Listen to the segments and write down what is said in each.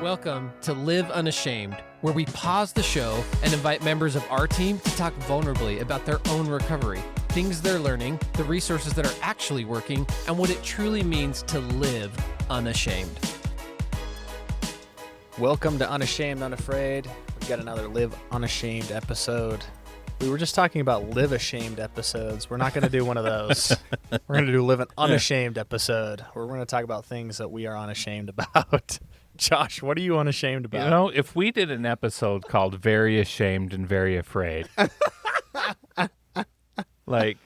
Welcome to Live Unashamed, where we pause the show and invite members of our team to talk vulnerably about their own recovery, things they're learning, the resources that are actually working, and what it truly means to live unashamed. Welcome to Unashamed, Unafraid. We've got another Live Unashamed episode. We were just talking about Live Ashamed episodes. We're not going to do one of those. We're going to do Live an Unashamed episode, where we're going to talk about things that we are unashamed about. Josh, what are you unashamed about? You know, if we did an episode called Very Ashamed and Very Afraid, like,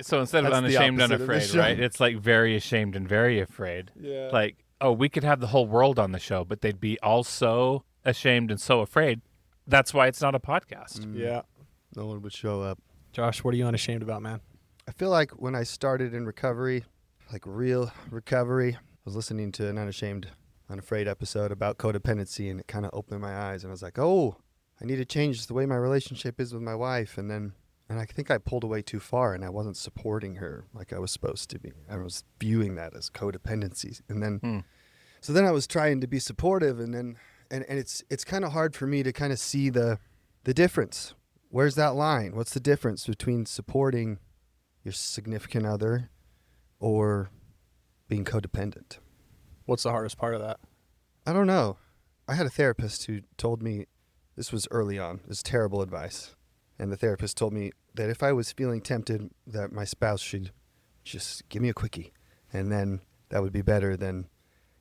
so instead of That's the Unashamed, opposite of the Unafraid, show. right? It's like Very Ashamed and Very Afraid. Yeah. Like, oh, we could have the whole world on the show, but they'd be all so ashamed and so afraid. That's why it's not a podcast. Yeah. No one would show up. Josh, what are you unashamed about, man? I feel like when I started in recovery, like real recovery, I was listening to an Unashamed, Unafraid episode about codependency, and it kind of opened my eyes, and I was like, oh, I need to change the way my relationship is with my wife. And I think I pulled away too far, and I wasn't supporting her like I was supposed to be. I was viewing that as codependency. And then, so then I was trying to be supportive, and it's kind of hard for me to kind of see the difference. Where's that line? What's the difference between supporting your significant other or being codependent? What's the hardest part of that? I don't know. I had a therapist who told me, this was early on, this was terrible advice. And the therapist told me that if I was feeling tempted, that my spouse should just give me a quickie. And then that would be better than...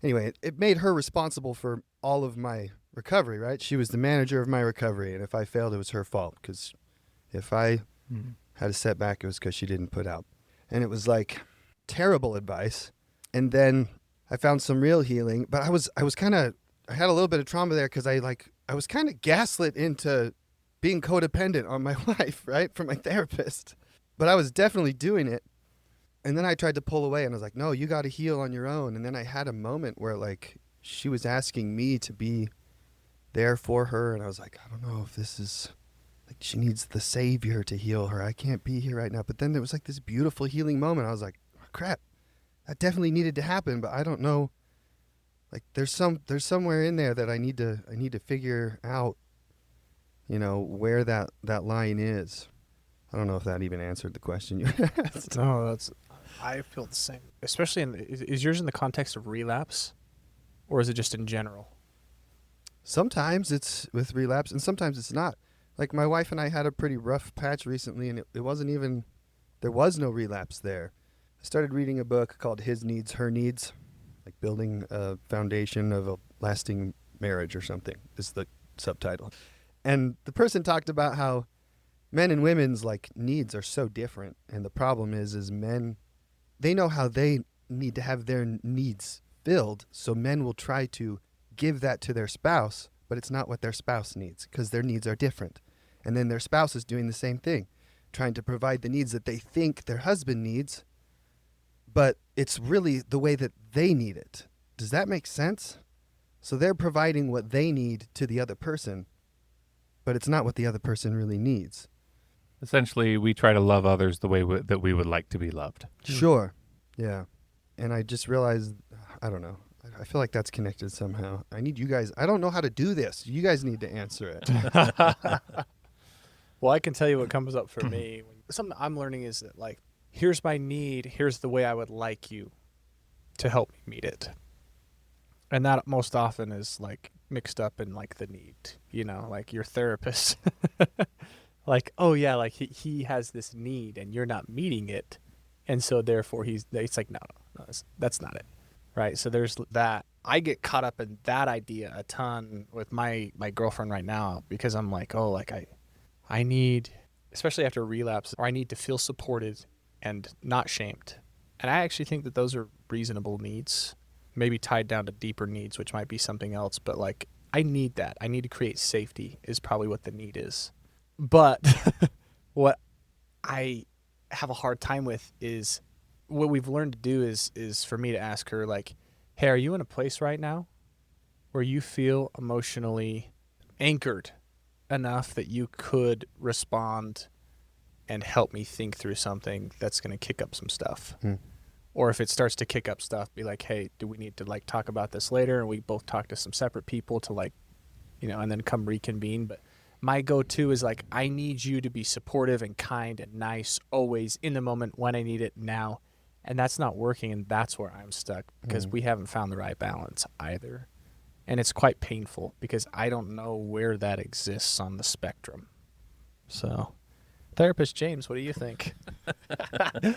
Anyway, it made her responsible for all of my recovery, right? She was the manager of my recovery. And if I failed, it was her fault. Because if I had a setback, it was because she didn't put out. And it was like terrible advice. And then I found some real healing, but I had a little bit of trauma there because I was kind of gaslit into being codependent on my wife, right? From my therapist. But I was definitely doing it. And then I tried to pull away and I was like, no, you got to heal on your own. And then I had a moment where like she was asking me to be there for her. And I was like, I don't know if this is like, she needs the savior to heal her. I can't be here right now. But then there was like this beautiful healing moment. I was like, oh, crap. That definitely needed to happen, but I don't know. Like there's somewhere in there that I need to figure out, you know, where that line is. I don't know if that even answered the question you asked. No, I feel the same. Especially is yours in the context of relapse, or is it just in general? Sometimes it's with relapse, and sometimes it's not. Like my wife and I had a pretty rough patch recently, and it wasn't even, there was no relapse there. I started reading a book called His Needs, Her Needs, like building a foundation of a lasting marriage or something is the subtitle. And the person talked about how men and women's like needs are so different. And the problem is men, they know how they need to have their needs filled. So men will try to give that to their spouse, but it's not what their spouse needs because their needs are different. And then their spouse is doing the same thing, trying to provide the needs that they think their husband needs, but it's really the way that they need it. Does that make sense? So they're providing what they need to the other person, but it's not what the other person really needs. Essentially, we try to love others the way that we would like to be loved. Sure. Yeah. And I just realized, I don't know. I feel like that's connected somehow. I need you guys. I don't know how to do this. You guys need to answer it. Well, I can tell you what comes up for me. Something I'm learning is that, like, here's my need, here's the way I would like you to help me meet it. And that most often is, like, mixed up in, like, the need, you know, like your therapist. Like, oh, yeah, like, he has this need and you're not meeting it. And so, therefore, it's like, no, that's not it, right? So there's that. I get caught up in that idea a ton with my girlfriend right now because I'm like, oh, like, I need, especially after relapse, or I need to feel supported and not shamed. And I actually think that those are reasonable needs, maybe tied down to deeper needs, which might be something else. But like, I need that. I need to create safety is probably what the need is. But what I have a hard time with is what we've learned to do is for me to ask her, like, hey, are you in a place right now where you feel emotionally anchored enough that you could respond and help me think through something that's going to kick up some stuff? Or if it starts to kick up stuff, be like, hey, do we need to like talk about this later? And we both talk to some separate people to like, and then come reconvene. But my go-to is like, I need you to be supportive and kind and nice always in the moment when I need it now. And that's not working. And that's where I'm stuck because we haven't found the right balance either. And it's quite painful because I don't know where that exists on the spectrum. So, therapist James, what do you think?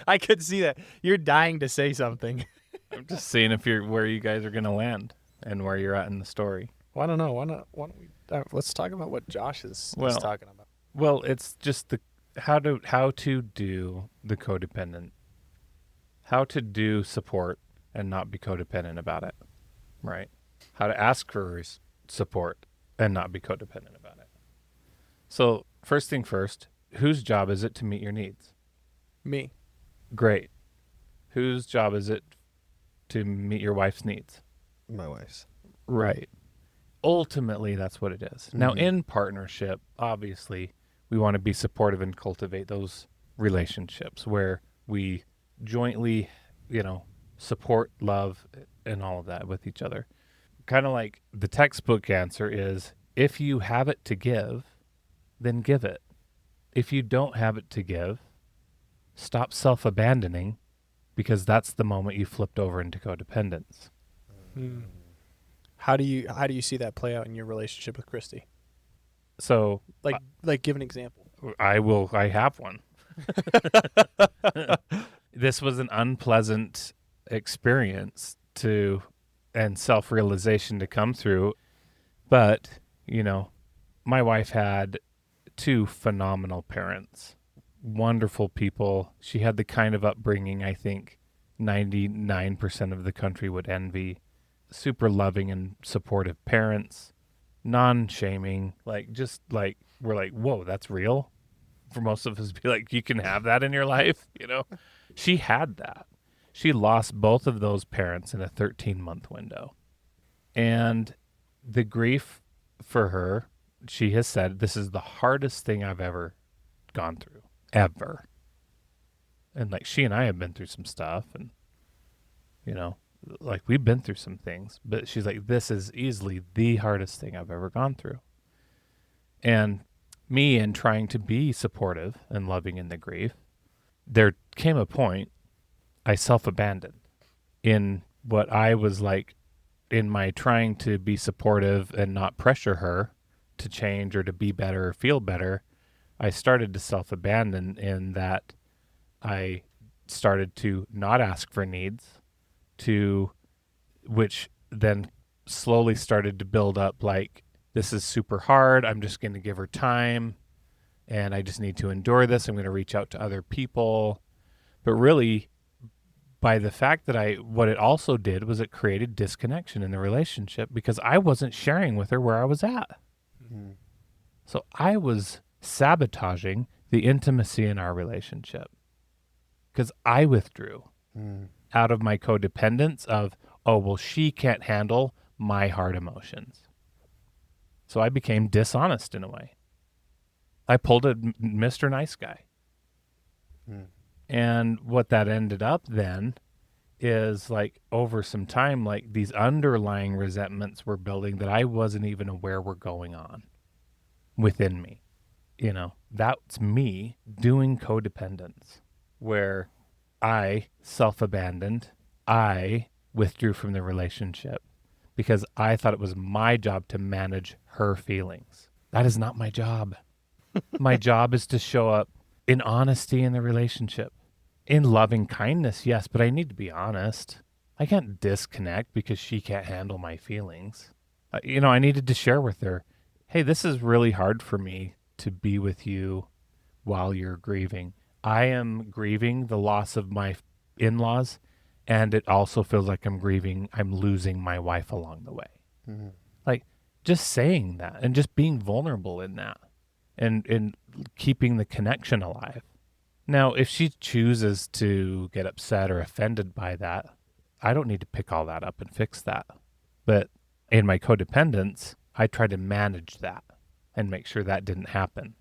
I could see that. You're dying to say something. I'm just seeing if where you guys are going to land and where you're at in the story. Well, I don't know. Why don't we? Let's talk about what Josh is talking about. Well, it's just how to do the codependent, how to do support and not be codependent about it, right? How to ask for support and not be codependent about it. So first thing first, whose job is it to meet your needs? Me. Great. Whose job is it to meet your wife's needs? My wife's. Right. Ultimately, that's what it is. Now, in partnership, obviously, we want to be supportive and cultivate those relationships where we jointly, support, love, and all of that with each other. Kind of like the textbook answer is, if you have it to give, then give it. If you don't have it to give, stop self-abandoning, because that's the moment you flipped over into codependence. How do you see that play out in your relationship with Christy? So, like give an example. I have one. This was an unpleasant experience and self-realization to come through. But, my wife had 2 phenomenal parents, wonderful people. She had the kind of upbringing I think 99% of the country would envy. Super loving and supportive parents, non-shaming, we're like, whoa, that's real? For most of us be like, you can have that in your life, She had that. She lost both of those parents in a 13-month window. And the grief for her, she has said, this is the hardest thing I've ever gone through, ever. And she and I have been through some stuff and, we've been through some things, but she's like, this is easily the hardest thing I've ever gone through. And me, in trying to be supportive and loving in the grief, there came a point I self-abandoned in what I was like, in my trying to be supportive and not pressure her to change or to be better or feel better. I started to self-abandon in that I started to not ask for needs, which then slowly started to build up like, this is super hard. I'm just going to give her time and I just need to endure this. I'm going to reach out to other people. But really, by the fact that what it also did was it created disconnection in the relationship because I wasn't sharing with her where I was at. So I was sabotaging the intimacy in our relationship because I withdrew out of my codependence of, oh, well, she can't handle my hard emotions. So I became dishonest in a way. I pulled a Mr. Nice Guy. And what that ended up then is over some time, these underlying resentments were building that I wasn't even aware were going on within me. That's me doing codependence, where I self-abandoned. I withdrew from the relationship because I thought it was my job to manage her feelings. That is not my job. My job is to show up in honesty in the relationship. In loving kindness, yes, but I need to be honest. I can't disconnect because she can't handle my feelings. I needed to share with her, hey, this is really hard for me to be with you while you're grieving. I am grieving the loss of my in-laws, and it also feels like I'm losing my wife along the way. Just saying that and just being vulnerable in that and keeping the connection alive. Now, if she chooses to get upset or offended by that, I don't need to pick all that up and fix that. But in my codependence, I try to manage that and make sure that didn't happen.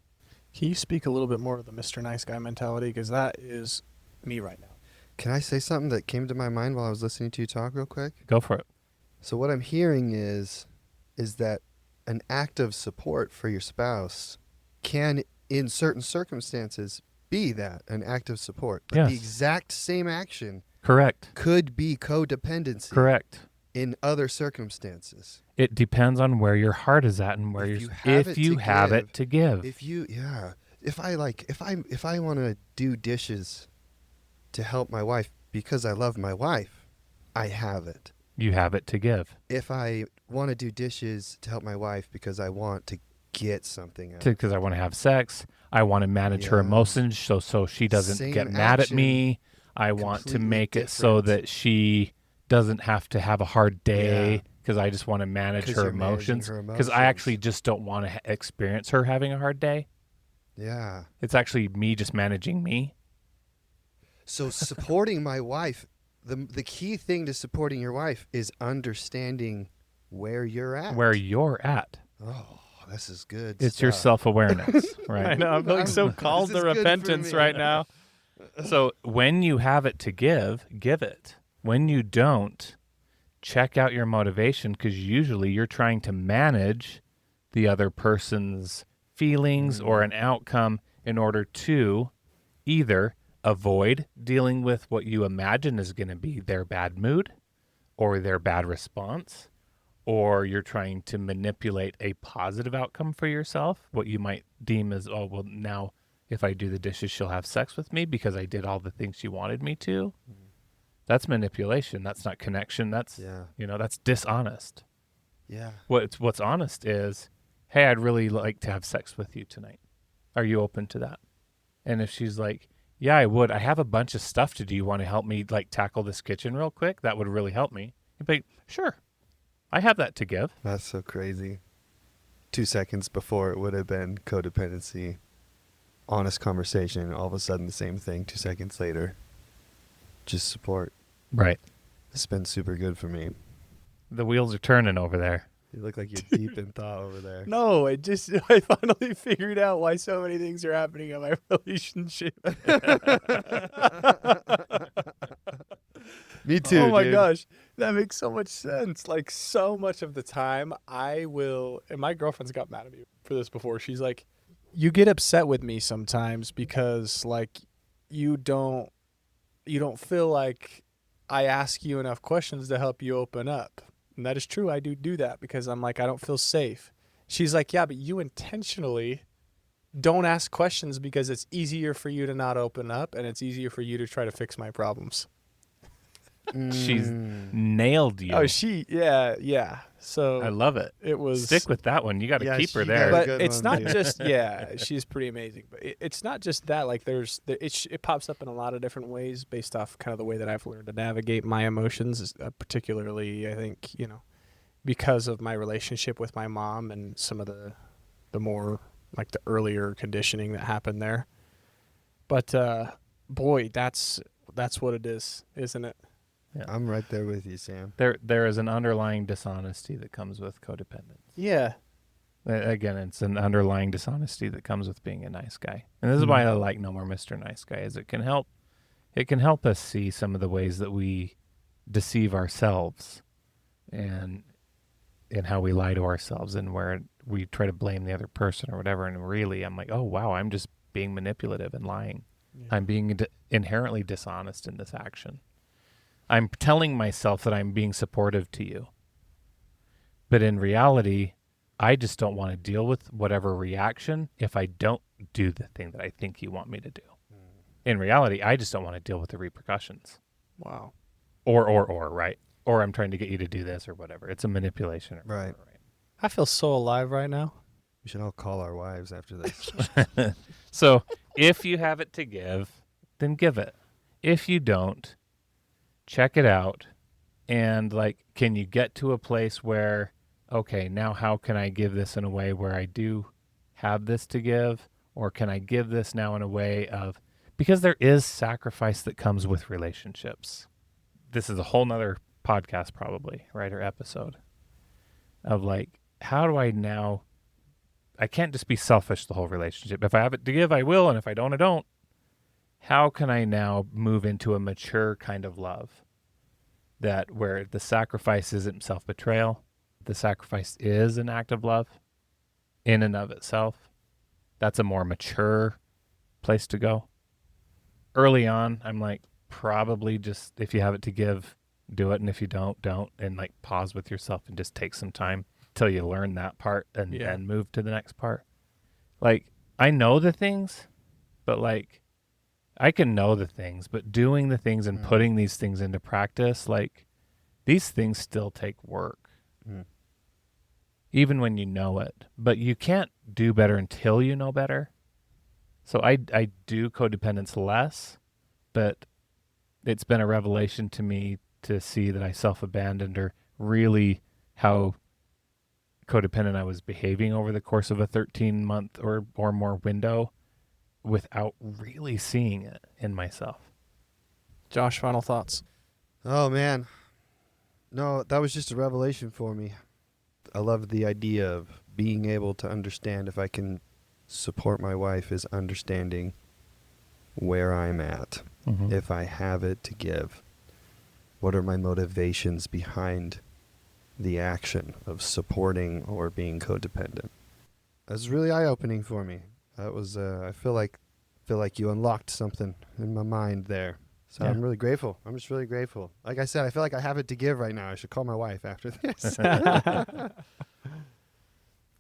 Can you speak a little bit more to the Mr. Nice Guy mentality? Because that is me right now. Can I say something that came to my mind while I was listening to you talk real quick? Go for it. So what I'm hearing is that an act of support for your spouse can, in certain circumstances, be that, an act of support. But the Yes. exact same action Correct. could be codependency Correct. in other circumstances. It depends on where your heart is at and where If you're. you have If it you to have give, it to give. If I want to do dishes to help my wife because I love my wife, I have it. You have it to give. If I want to do dishes to help my wife because I want to get something out, Because I want to have sex. I want to manage her Yeah. emotions so she doesn't Same get mad at action, me. I want to completely make it so different. that she doesn't have to have a hard day Yeah. because I just want to manage 'Cause her you're managing emotions. her Because I actually just don't want to experience her having a hard day. yeah. It's actually me just managing me. So supporting my wife, the key thing to supporting your wife is understanding where you're at. Where you're at. Oh, this is good. It's your stuff. self-awareness, I right? know. I'm feeling so This called to is good for repentance me. right now. So when you have it to give it. When you don't, check out your motivation, because usually you're trying to manage the other person's feelings or an outcome in order to either avoid dealing with what you imagine is going to be their bad mood or their bad response, or you're trying to manipulate a positive outcome for yourself, what you might deem as, oh, well, now if I do the dishes, she'll have sex with me because I did all the things she wanted me to. That's manipulation. That's not connection. That's, Yeah. that's dishonest. Yeah. What's honest is, hey, I'd really like to have sex with you tonight. Are you open to that? And if she's like, yeah, I would. I have a bunch of stuff to do. You want to help me tackle this kitchen real quick? That would really help me. You'd be like, sure. I have that to give. That's so crazy. 2 seconds before it would have been codependency, honest conversation, all of a sudden the same thing 2 seconds later. Just support. Right. It's been super good for me. The wheels are turning over there. You look like you're deep in thought over there. No, I finally figured out why so many things are happening in my relationship. Me too, oh my dude. gosh, that makes so much sense. Like, so much of the time I will, and my girlfriend's got mad at me for this before. She's like, you get upset with me sometimes because like you don't feel like I ask you enough questions to help you open up. And that is true. I do that because I'm like, I don't feel safe. She's like, yeah, but you intentionally don't ask questions because it's easier for you to not open up and it's easier for you to try to fix my problems. She's nailed you. Oh, yeah. So I love it. it was Stick with that one. You got to Yeah, keep her she there. got but good it's one, not dude. just she's pretty amazing, but it's not just that. Like it pops up in a lot of different ways based off kind of the way that I've learned to navigate my emotions, particularly I think because of my relationship with my mom and some of the more like the earlier conditioning that happened there. But boy, that's what it is, isn't it? I'm right there with you, Sam. There is an underlying dishonesty that comes with codependence. Yeah. Again, it's an underlying dishonesty that comes with being a nice guy. And this is why I like No More Mr. Nice Guy, is it can help us see some of the ways that we deceive ourselves and how we lie to ourselves and where we try to blame the other person or whatever. And really, I'm like, oh, wow, I'm just being manipulative and lying. Yeah. I'm being inherently dishonest in this action. I'm telling myself that I'm being supportive to you. But in reality, I just don't want to deal with whatever reaction if I don't do the thing that I think you want me to do. In reality, I just don't want to deal with the repercussions. Wow. Or, right? Or I'm trying to get you to do this or whatever. It's a manipulation. Or Right. whatever, I feel so alive right now. We should all call our wives after this. right? So if you have it to give, then give it. If you don't, check it out. And can you get to a place where, okay, now how can I give this in a way where I do have this to give? Or can I give this now in a way of, because there is sacrifice that comes with relationships. This is a whole nother podcast probably, right? Or episode of how do I now, I can't just be selfish the whole relationship. If I have it to give, I will. And if I don't, I don't. how can I now move into a mature kind of love that where the sacrifice isn't self-betrayal, the sacrifice is an act of love in and of itself. That's a more mature place to go. Early on, I'm like, probably just if you have it to give, do it. And if you don't, and like pause with yourself and just take some time till you learn that part and move to the next part. Like, I know the things, but like, I can know the things, but doing the things and putting these things into practice, like, these things still take work. Even when you know it. But you can't do better until you know better. So I do codependence less, but it's been a revelation to me to see that I self-abandoned, or really how codependent I was behaving over the course of a 13-month or more window without really seeing it in myself. Josh, final thoughts. Oh, man. No, that was just a revelation for me. I love the idea of being able to understand if I can support my wife is understanding where I'm at. If I have it to give. What are my motivations behind the action of supporting or being codependent? That's really eye-opening for me. That was I feel like you unlocked something in my mind there. So I'm really grateful. I'm just really grateful. Like I said, I feel like I have it to give right now. I should call my wife after this.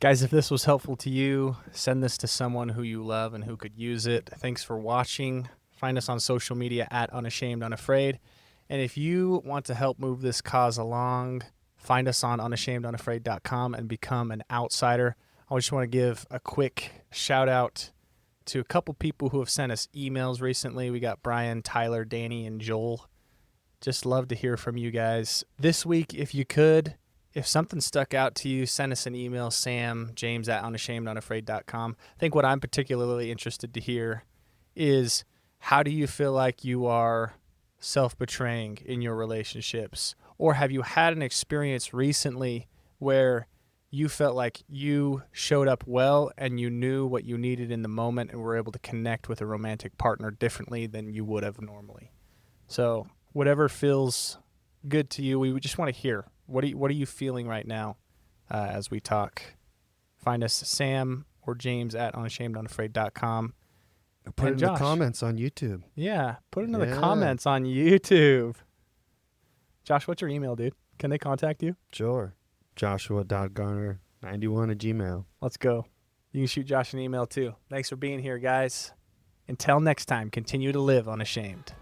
Guys, if this was helpful to you, send this to someone who you love and who could use it. Thanks for watching. Find us on social media at Unashamed, Unafraid. And if you want to help move this cause along, find us on unashamedunafraid.com and become an outsider. I just want to give a quick shout out to a couple people who have sent us emails recently. We got Brian, Tyler, Danny, and Joel. Just love to hear from you guys. This week, if you could, if something stuck out to you, send us an email, James at unashamedunafraid.com. I think what I'm particularly interested to hear is, how do you feel like you are self-betraying in your relationships? Or have you had an experience recently where you felt like you showed up well and you knew what you needed in the moment and were able to connect with a romantic partner differently than you would have normally? So whatever feels good to you, we just want to hear. What are you feeling right now as we talk? Find us, Sam or James at unashamedunafraid.com. Put it in Josh, the comments on YouTube. Yeah, put it in the comments on YouTube. Josh, what's your email, dude? Can they contact you? Sure. Joshua.garner91@gmail.com. Let's go. You can shoot Josh an email too. Thanks for being here, guys. Until next time, continue to live unashamed.